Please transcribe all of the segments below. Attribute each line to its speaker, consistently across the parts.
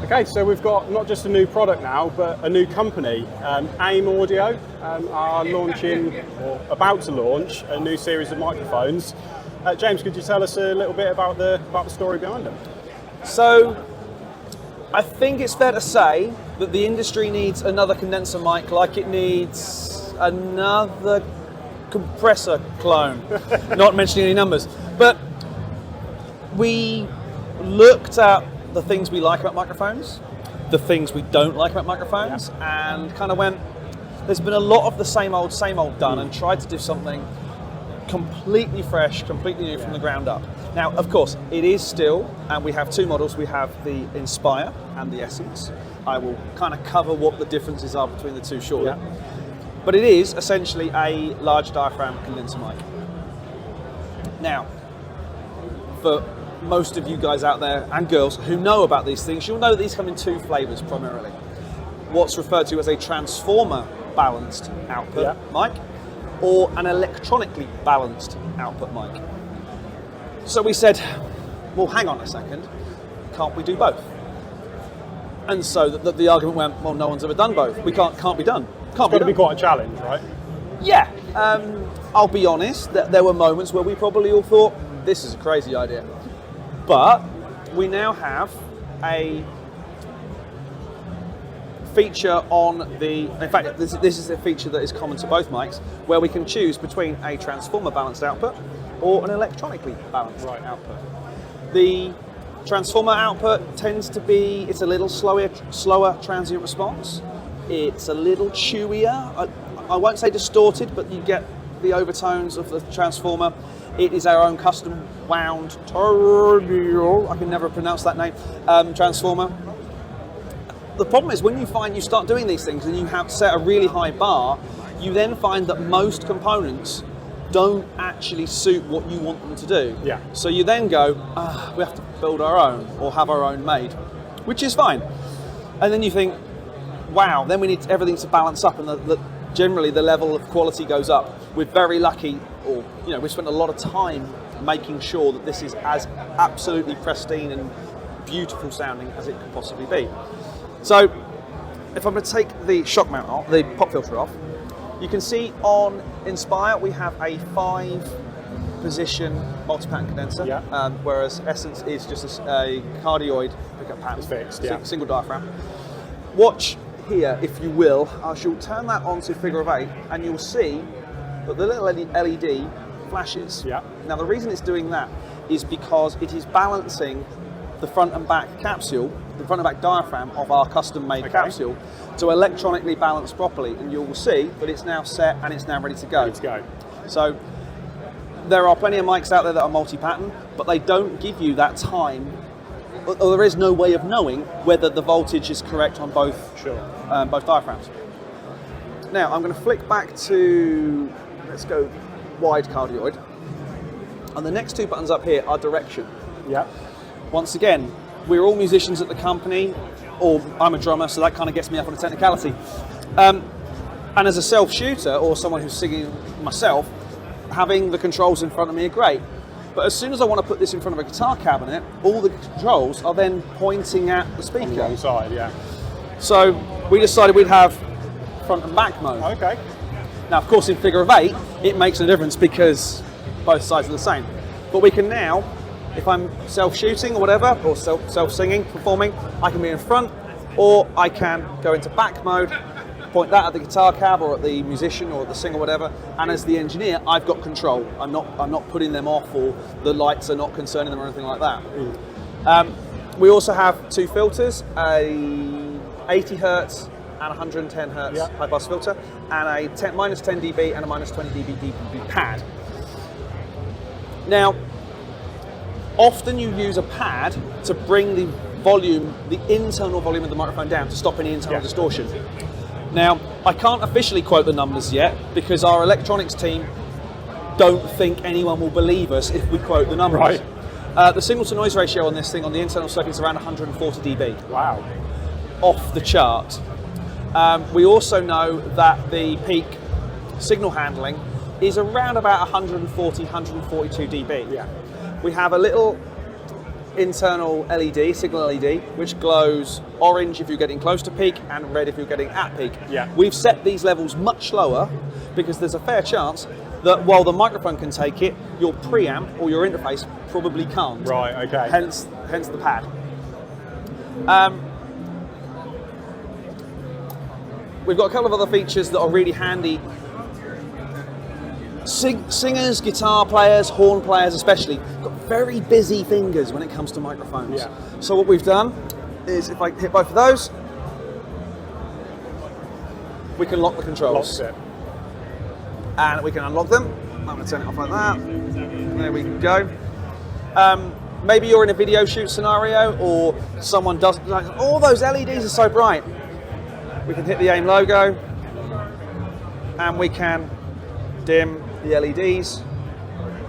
Speaker 1: Okay, so we've got not just a new product now, but a new company. NAMM Audio are launching, or about to launch, a new series of microphones. James, could you tell us a little bit about the story behind them?
Speaker 2: So, I think it's fair to say that the industry needs another condenser mic like it needs another compressor clone. Not mentioning any numbers. But we looked at the things we like about microphones, the things we don't like about microphones, and kind of went, there's been a lot of the same old done, and tried to do something completely fresh, completely new from the ground up. Now, of course, it is still, and we have two models. We have the Inspire and the Essence. I will kind of cover what the differences are between the two shortly. But it is essentially a large diaphragm condenser mic. Now, for most of you guys out there and girls who know about these things, you'll know that these come in two flavors primarily. What's referred to as a transformer balanced output mic, or an electronically balanced output mic. So we said, well, hang on a second, can't we do both? And so the argument went, well, no one's ever done both. We can't be done.
Speaker 1: It's got to be quite a challenge, right?
Speaker 2: Yeah. I'll be honest, that there were moments where we probably all thought, this is a crazy idea. But we now have a feature on in fact, this is a feature that is common to both mics, where we can choose between a transformer balanced output or an electronically balanced output. The transformer output tends to be, it's a little slower transient response. It's a little chewier. I won't say distorted, but you get the overtones of the transformer. It is our own custom wound turbo, I can never pronounce that name, transformer. The problem is when you start doing these things and you have set a really high bar, you then find that most components don't actually suit what you want them to do.
Speaker 1: Yeah. So
Speaker 2: you then go, we have to build our own or have our own made, which is fine. And then you think, wow, then we need everything to balance up, and generally the level of quality goes up. We're very lucky, or we spent a lot of time making sure that this is as absolutely pristine and beautiful sounding as it could possibly be. So if I'm going to take the shock mount off, the pop filter off, you can see on Inspire we have a 5-position multi-pattern condenser, whereas Essence is just a cardioid pickup pattern,
Speaker 1: fixed,
Speaker 2: single diaphragm. Watch here, if you will. I shall turn that onto figure of 8, and you'll see that the little LED flashes. Now the reason it's doing that is because it is balancing the front and back capsule, the front and back diaphragm of our custom-made capsule, to electronically balance properly, and you will see that it's now set and it's now ready to go. So there are plenty of mics out there that are multi-pattern, but they don't give you that time, or there is no way of knowing whether the voltage is correct on both both diaphragms. Now I'm going to flick back to, let's go wide cardioid, and the next two buttons up here are direction. Once again, we're all musicians at the company, or I'm a drummer, so that kind of gets me up on a technicality. And as a self-shooter, or someone who's singing myself, having the controls in front of me are great. But as soon as I want to put this in front of a guitar cabinet, all the controls are then pointing at the speaker.
Speaker 1: On the wrong side,
Speaker 2: So we decided we'd have front and back mode. Now, of course, in figure of 8, it makes a difference because both sides are the same. But we can now, if I'm self-shooting or whatever, or self-singing, performing, I can be in front, or I can go into back mode, point that at the guitar cab or at the musician or at the singer, whatever, and as the engineer, I've got control. I'm not putting them off, or the lights are not concerning them or anything like that. We also have two filters, a 80 Hertz and 110 Hertz high pass filter, and a -10 dB and a -20 dB pad. Now, often you use a pad to bring the volume, the internal volume of the microphone down to stop any internal distortion. Now, I can't officially quote the numbers yet because our electronics team don't think anyone will believe us if we quote the numbers. The signal to noise ratio on this thing, on the internal circuit, is around 140 dB.
Speaker 1: Wow.
Speaker 2: Off the chart. We also know that the peak signal handling is around about 140, 142 dB.
Speaker 1: Yeah.
Speaker 2: We have a little internal LED, signal LED, which glows orange if you're getting close to peak and red if you're getting at peak.
Speaker 1: Yeah.
Speaker 2: We've set these levels much lower because there's a fair chance that while the microphone can take it, your preamp or your interface probably can't.
Speaker 1: Right, okay.
Speaker 2: Hence the pad. We've got a couple of other features that are really handy. Singers, guitar players, horn players especially, got very busy fingers when it comes to microphones.
Speaker 1: Yeah.
Speaker 2: So what we've done is if I hit both of those, we can lock the controls.
Speaker 1: Locks it.
Speaker 2: And we can unlock them. I'm going to turn it off like that. There we go. Maybe you're in a video shoot scenario or someone doesn't, like, all those LEDs are so bright. We can hit the AIM logo and we can dim the LEDs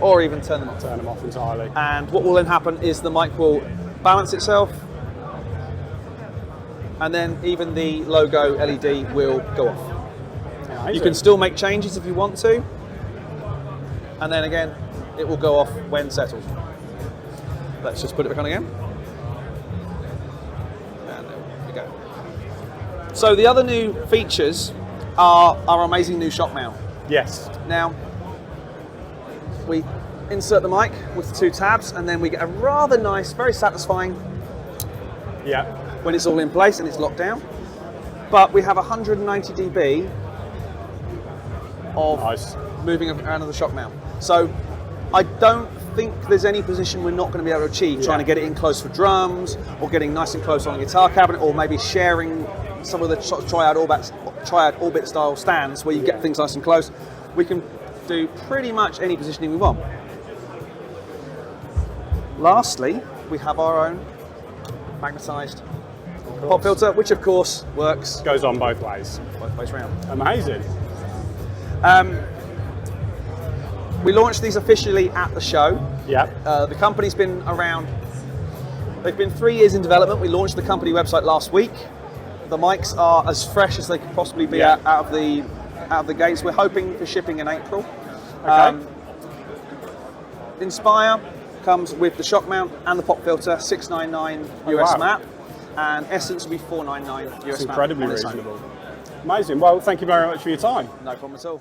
Speaker 2: or even turn them off.
Speaker 1: Turn them off entirely.
Speaker 2: And what will then happen is the mic will balance itself and then even the logo LED will go off.
Speaker 1: Amazing.
Speaker 2: You can still make changes if you want to, and then again it will go off when settled. Let's just put it back on again. And there we go. So the other new features are our amazing new shock mount.
Speaker 1: Yes.
Speaker 2: Now, we insert the mic with the two tabs and then we get a rather nice, very satisfying
Speaker 1: Yeah.
Speaker 2: when it's all in place and it's locked down. But we have 190 dB of
Speaker 1: Nice.
Speaker 2: moving around the shock mount. So I don't think there's any position we're not going to be able to achieve, trying to get it in close for drums or getting nice and close on a guitar cabinet or maybe sharing some of the sort of triad orbit style stands where you get things nice and close. We can do pretty much any positioning we want. Lastly, we have our own magnetised pop filter, which of course works
Speaker 1: Goes on both ways.
Speaker 2: both ways round.
Speaker 1: Amazing.
Speaker 2: We launched these officially at the show.
Speaker 1: Yeah.
Speaker 2: The company's been around, they've been 3 years in development. We launched the company website last week. The mics are as fresh as they could possibly be out of the gates. We're hoping for shipping in April.
Speaker 1: Okay.
Speaker 2: Inspire comes with the shock mount and the pop filter, $699 US
Speaker 1: wow.
Speaker 2: map, and Essence will be $499 US
Speaker 1: It's
Speaker 2: map.
Speaker 1: incredibly
Speaker 2: on its own.
Speaker 1: reasonable. Amazing. Well, thank you very much for your time.
Speaker 2: No problem at all.